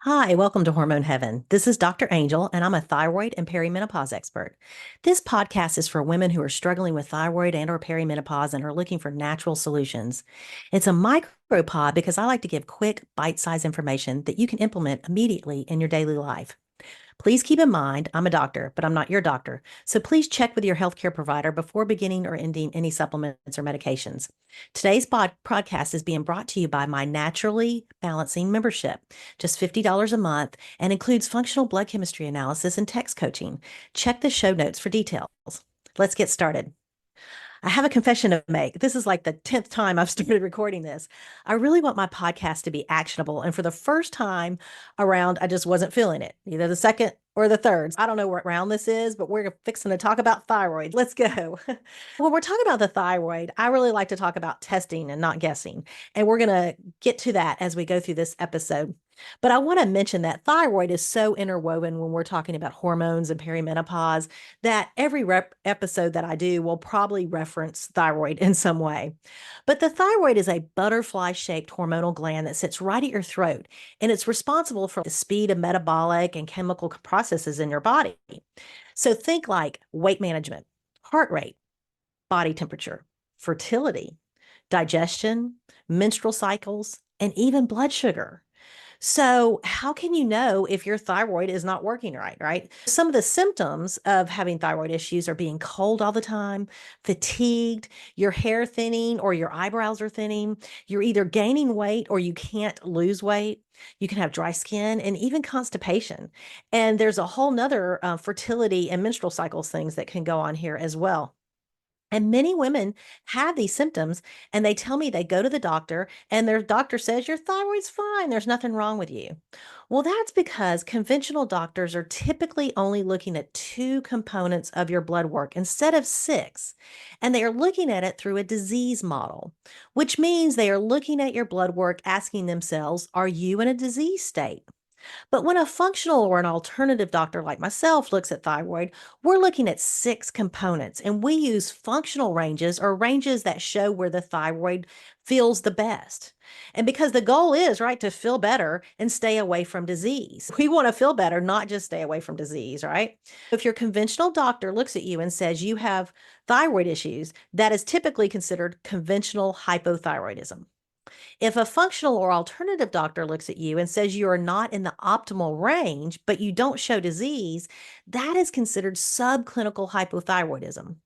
Hi, welcome to Hormone Heaven. This is Dr. Angel, and I'm a thyroid and perimenopause expert. This podcast is for women who are struggling with thyroid and or perimenopause and are looking for natural solutions. It's a micropod because I like to give quick, bite-sized information that you can implement immediately in your daily life. Please keep in mind, I'm a doctor, but I'm not your doctor. So please check with your healthcare provider before beginning or ending any supplements or medications. Today's podcast is being brought to you by my Naturally Balancing membership, just $50 a month, and includes functional blood chemistry analysis and text coaching. Check the show notes for details. Let's get started. I have a confession to make. This is like the 10th time I've started recording this. I really want my podcast to be actionable. And for the first time around, I just wasn't feeling it, either the second or the third. I don't know what round this is, but we're fixing to talk about thyroid. Let's go. When we're talking about the thyroid, I really like to talk about testing and not guessing. And we're going to get to that as we go through this episode. But I want to mention that thyroid is so interwoven when we're talking about hormones and perimenopause that every episode that I do will probably reference thyroid in some way. But the thyroid is a butterfly shaped hormonal gland that sits right at your throat, and it's responsible for the speed of metabolic and chemical processes in your body. So think like weight management, heart rate, body temperature, fertility, digestion, menstrual cycles, and even blood sugar. So, how can you know if your thyroid is not working right? Right. Some of the symptoms of having thyroid issues are being cold all the time, fatigued, your hair thinning, or your eyebrows are thinning. You're either gaining weight or you can't lose weight. You can have dry skin and even constipation. And there's a whole nother fertility and menstrual cycles things that can go on here as well. And many women have these symptoms and they tell me they go to the doctor and their doctor says, your thyroid's fine. There's nothing wrong with you. Well, that's because conventional doctors are typically only looking at two components of your blood work instead of six. And they are looking at it through a disease model, which means they are looking at your blood work, asking themselves, are you in a disease state? But when a functional or an alternative doctor like myself looks at thyroid, we're looking at six components, and we use functional ranges or ranges that show where the thyroid feels the best. And because the goal is, right, to feel better and stay away from disease. We want to feel better, not just stay away from disease, right? If your conventional doctor looks at you and says you have thyroid issues, that is typically considered conventional hypothyroidism. If a functional or alternative doctor looks at you and says you are not in the optimal range, but you don't show disease, that is considered subclinical hypothyroidism.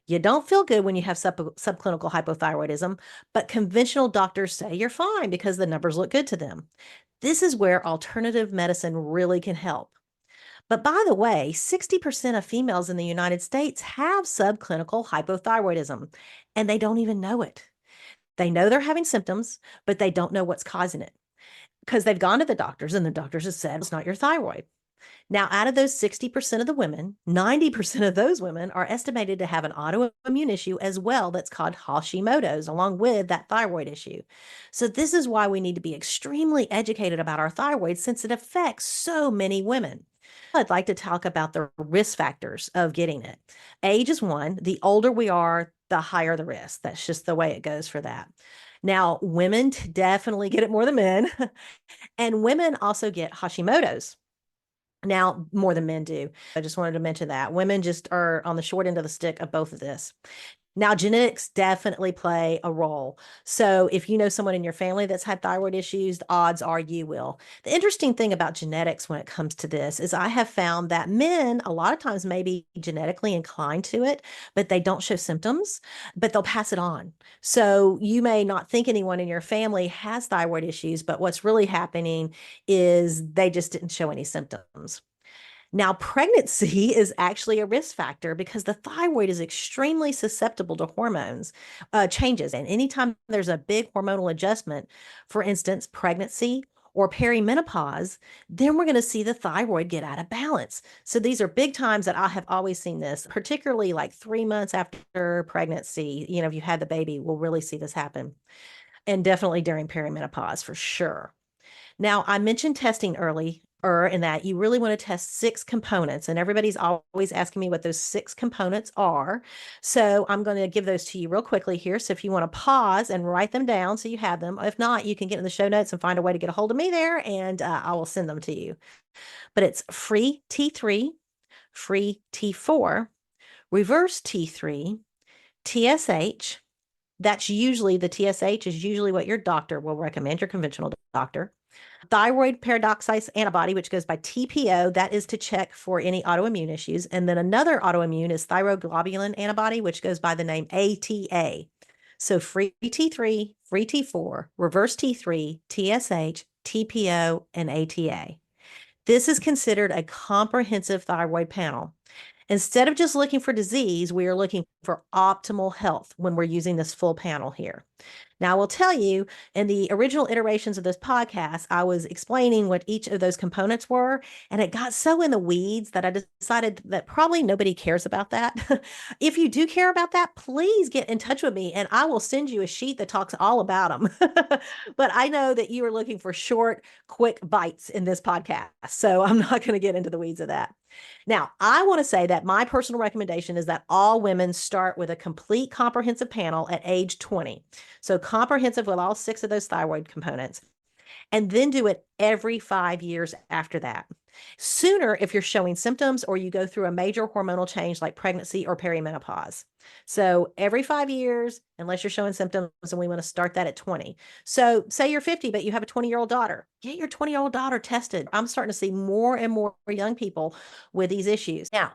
You don't feel good when you have subclinical hypothyroidism, but conventional doctors say you're fine because the numbers look good to them. This is where alternative medicine really can help. But by the way, 60% of females in the United States have subclinical hypothyroidism, and they don't even know it. They know they're having symptoms, but they don't know what's causing it because they've gone to the doctors and the doctors have said it's not your thyroid. Now, out of those 60% of the women, 90% of those women are estimated to have an autoimmune issue as well that's called Hashimoto's, along with that thyroid issue. So, this is why we need to be extremely educated about our thyroid since it affects so many women. I'd like to talk about the risk factors of getting it. Age is one. The older we are, the higher the risk. That's just the way it goes for that. Now, women definitely get it more than men, and women also get Hashimoto's. Now, more than men do. I just wanted to mention that. Women just are on the short end of the stick of both of this. Now, genetics definitely play a role. So, if you know someone in your family that's had thyroid issues, the odds are you will. The interesting thing about genetics when it comes to this is I have found that men a lot of times may be genetically inclined to it, but they don't show symptoms, but they'll pass it on. So, you may not think anyone in your family has thyroid issues, but what's really happening is they just didn't show any symptoms. Now, pregnancy is actually a risk factor because the thyroid is extremely susceptible to hormones changes. And anytime there's a big hormonal adjustment, for instance, pregnancy or perimenopause, then we're going to see the thyroid get out of balance. So these are big times that I have always seen this, particularly like 3 months after pregnancy. You know, if you had the baby, we'll really see this happen. And definitely during perimenopause for sure. Now, I mentioned testing in that you really want to test 6 components, and everybody's always asking me what those 6 components are. So I'm going to give those to you real quickly here. So if you want to pause and write them down so you have them, if not, you can get in the show notes and find a way to get a hold of me there, and I will send them to you. But it's free T3, free T4, reverse T3, TSH. That's usually the TSH is usually what your doctor will recommend, your conventional doctor. Thyroid peroxidase antibody, which goes by TPO, that is to check for any autoimmune issues. And then another autoimmune is thyroglobulin antibody, which goes by the name ATA. So free T3, free T4, reverse T3, TSH, TPO, and ATA. This is considered a comprehensive thyroid panel. Instead of just looking for disease, we are looking for optimal health when we're using this full panel here. Now, I will tell you, in the original iterations of this podcast, I was explaining what each of those components were, and it got so in the weeds that I decided that probably nobody cares about that. If you do care about that, please get in touch with me, and I will send you a sheet that talks all about them. But I know that you are looking for short, quick bites in this podcast, so I'm not going to get into the weeds of that. Now, I want to say that my personal recommendation is that all women start with a complete comprehensive panel at age 20. So comprehensive with all 6 of those thyroid components, and then do it every 5 years after that. Sooner if you're showing symptoms or you go through a major hormonal change like pregnancy or perimenopause. So every 5 years, unless you're showing symptoms, and we want to start that at 20. So say you're 50, but you have a 20-year-old daughter. Get your 20-year-old daughter tested. I'm starting to see more and more young people with these issues. Now,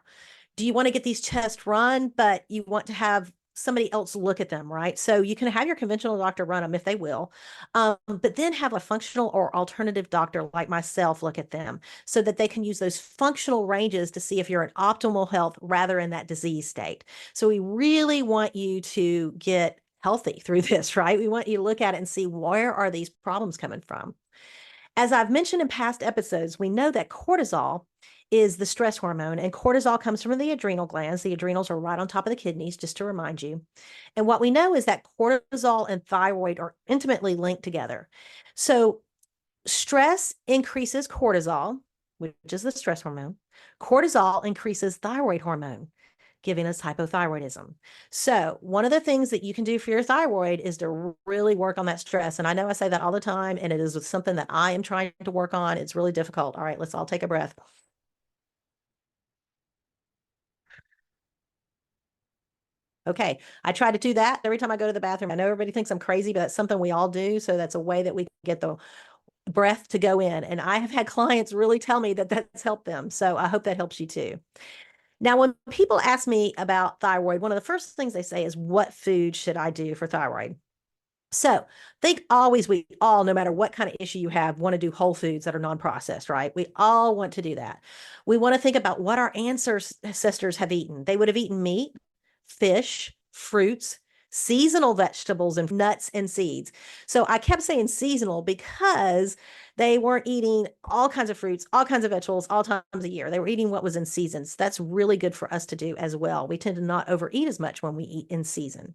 do you want to get these tests run, but you want to have somebody else look at them, right? So you can have your conventional doctor run them if they will, but then have a functional or alternative doctor like myself look at them so that they can use those functional ranges to see if you're in optimal health rather in that disease state. So we really want you to get healthy through this, right? We want you to look at it and see, where are these problems coming from? As I've mentioned in past episodes, we know that cortisol is the stress hormone, and cortisol comes from the adrenal glands. The adrenals are right on top of the kidneys, just to remind you. And what we know is that cortisol and thyroid are intimately linked together. So stress increases cortisol, which is the stress hormone. Cortisol increases thyroid hormone, giving us hypothyroidism. So one of the things that you can do for your thyroid is to really work on that stress. And I know I say that all the time, and it is something that I am trying to work on. It's really difficult. All right, let's all take a breath. Okay, I try to do that every time I go to the bathroom. I know everybody thinks I'm crazy, but that's something we all do. So that's a way that we get the breath to go in. And I have had clients really tell me that that's helped them. So I hope that helps you too. Now, when people ask me about thyroid, one of the first things they say is, what food should I do for thyroid? So think always, we all, no matter what kind of issue you have, want to do whole foods that are non-processed, right? We all want to do that. We want to think about what our ancestors have eaten. They would have eaten meat, fish, fruits, seasonal vegetables, and nuts and seeds. So I kept saying seasonal because they weren't eating all kinds of fruits, all kinds of vegetables, all times a year. They were eating what was in seasons. That's really good for us to do as well. We tend to not overeat as much when we eat in season.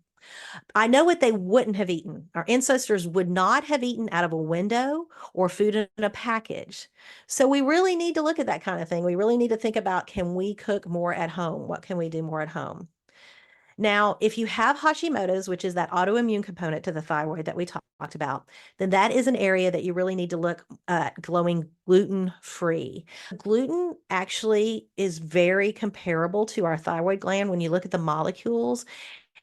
I know what they wouldn't have eaten. Our ancestors would not have eaten out of a window or food in a package. So we really need to look at that kind of thing. We really need to think about, can we cook more at home? What can we do more at home? Now, if you have Hashimoto's, which is that autoimmune component to the thyroid that we talked about, then that is an area that you really need to look at going gluten-free. Gluten actually is very comparable to our thyroid gland when you look at the molecules,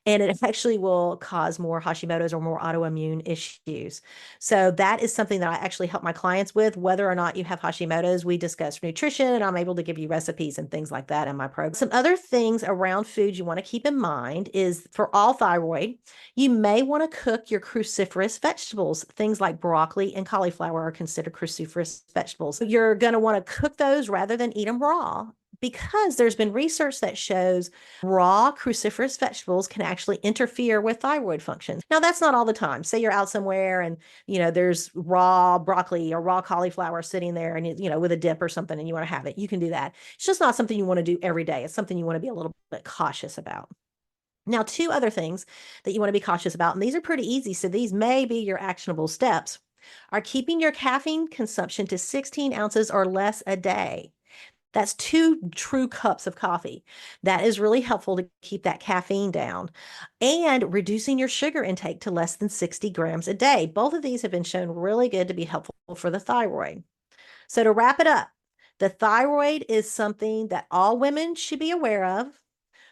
and it actually will cause more Hashimoto's or more autoimmune issues. So that is something that I actually help my clients with. Whether or not you have Hashimoto's, we discuss nutrition, and I'm able to give you recipes and things like that in my program. Some other things around food you want to keep in mind is, for all thyroid, you may want to cook your cruciferous vegetables. Things like broccoli and cauliflower are considered cruciferous vegetables. You're going to want to cook those rather than eat them raw, because there's been research that shows raw cruciferous vegetables can actually interfere with thyroid function. Now, that's not all the time. Say you're out somewhere and, there's raw broccoli or raw cauliflower sitting there and, with a dip or something, and you want to have it. You can do that. It's just not something you want to do every day. It's something you want to be a little bit cautious about. Now, 2 other things that you want to be cautious about, and these are pretty easy, so these may be your actionable steps. are keeping your caffeine consumption to 16 ounces or less a day. That's 2 true cups of coffee. That is really helpful to keep that caffeine down, and reducing your sugar intake to less than 60 grams a day. Both of these have been shown really good to be helpful for the thyroid. So to wrap it up, the thyroid is something that all women should be aware of.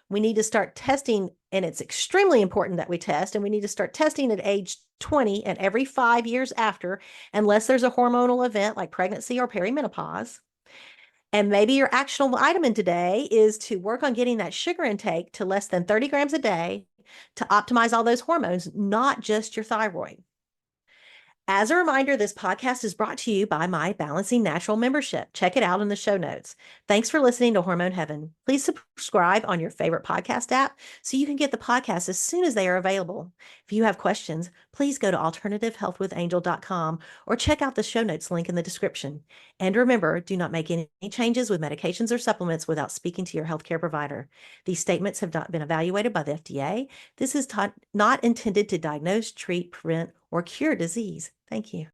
We need to start testing, and it's extremely important that we test, and we need to start testing at age 20 and every 5 years after, unless there's a hormonal event like pregnancy or perimenopause. And maybe your actionable item today is to work on getting that sugar intake to less than 30 grams a day to optimize all those hormones, not just your thyroid. As a reminder, this podcast is brought to you by my Balancing Natural membership. Check it out in the show notes. Thanks for listening to Hormone Heaven. Please subscribe on your favorite podcast app so you can get the podcast as soon as they are available. If you have questions, please go to alternativehealthwithangel.com or check out the show notes link in the description. And remember, do not make any changes with medications or supplements without speaking to your healthcare provider. These statements have not been evaluated by the FDA. This is not intended to diagnose, treat, prevent, or cure disease. Thank you.